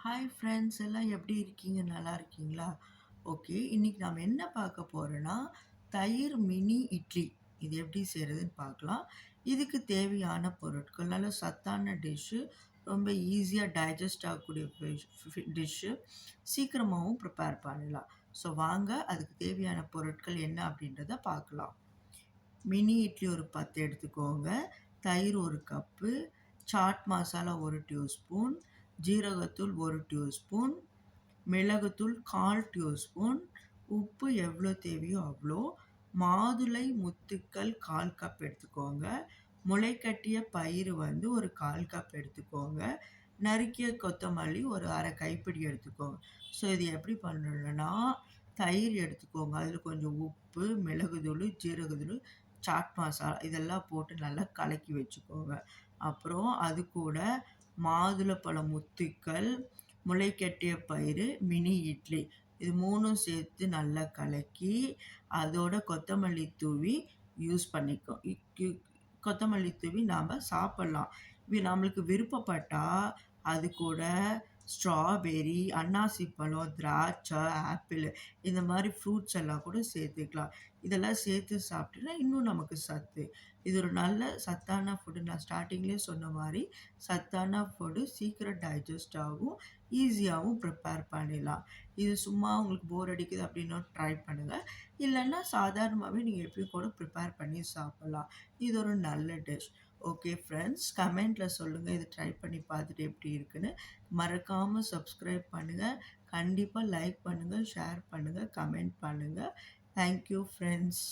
Hi friends எல்லாம் எப்படி இருக்கீங்க? நல்லா இருக்கீங்களா? ஓகே. இன்னைக்கு நாம என்ன பார்க்க போறோம்னா, தயிர் மினி இட்லி. இது எப்படி செய்றதுன்னு பார்க்கலாம். இதுக்கு தேவையான பொருட்கள் நல்ல சத்தான டிஷ்ஷு. ரொம்ப ஈஸியா டைஜஸ்ட் ஆகக்கூடிய டிஷ்ஷு. சீக்கிரமாவும் ப்ரிப்பேர் பண்ணலாம். ஸோ வாங்க அதுக்கு தேவையான பொருட்கள் என்ன அப்படின்றத பார்க்கலாம். மினி இட்லி ஒரு 10 எடுத்துக்கோங்க. தயிர் 1 கப்பு, சாட் மசாலா 1 டியூஸ்பூன், ஜீரகத்தூள் 1 டியூஸ்பூன், மிளகுத்தூள் 1/4 டியூஸ்பூன், உப்பு எவ்வளோ தேவையோ அவ்வளோ, மாதுளை முத்துக்கள் 1/4 கப் எடுத்துக்கோங்க, முளைக்கட்டிய பயிறு வந்து ஒரு 1/4 கப் எடுத்துக்கோங்க, நறுக்கிய கொத்தமல்லி ஒரு 1/2 கைப்பிடி எடுத்துக்கோங்க. ஸோ இது எப்படி பண்ணணும்னா, தயிர் எடுத்துக்கோங்க. அதில் கொஞ்சம் உப்பு, மிளகுத்தூள், ஜீரகத்தூள், சாட் மசாலா இதெல்லாம் போட்டு நல்லா கலக்கி வச்சுக்கோங்க. அப்புறம் அது கூட மாதுளப்பழம் முத்துக்கள், முளைக்கட்டிய பயிறு, மினி இட்லி இது 3ம் சேர்த்து நல்லா கலக்கி, அதோட கொத்தமல்லி தூவி யூஸ் பண்ணிக்கோ கொத்தமல்லி தூவி நாம சாப்பிடலாம். நம்மளுக்கு விருப்பப்பட்டா, அது கூட ஸ்ட்ராபெர்ரி, அன்னாசி பழம், திராட்சை, ஆப்பிள் இந்த மாரி ஃப்ரூட்ஸ் எல்லாம் கூட சேர்த்துக்கலாம். இதெல்லாம் சேர்த்து சாப்பிட்டோன்னா இன்னும் நமக்கு சத்து. இது ஒரு நல்ல சத்தான ஃபுட்டு. நான் ஸ்டார்ட்டிங்லேயே சொன்ன மாரி, சத்தான ஃபுட்டு சீக்கிரம் டைஜஸ்ட் ஆகும். ஈஸியாவும் ப்ரிப்பேர் பண்ணிடலாம். இது சும்மா உங்களுக்கு போர் அடிக்குது அப்படின்னா ட்ரை பண்ணுங்க. இல்லன்னா சாதாரணமாவே நீங்க எப்பயும் கூட ப்ரிப்பேர் பண்ணி சாப்பிடலாம். இது ஒரு நல்ல டிஷ். ஓகே ஃப்ரெண்ட்ஸ், கமெண்ட்ல சொல்லுங்க. இத ட்ரை பண்ணி பார்த்துட்டு எப்படி இருக்குன்னு. மறக்காம சப்ஸ்கிரைப் பண்ணுங்க. கண்டிப்பா லைக் பண்ணுங்க, ஷேர் பண்ணுங்க, கமெண்ட் பண்ணுங்க. Thank you friends.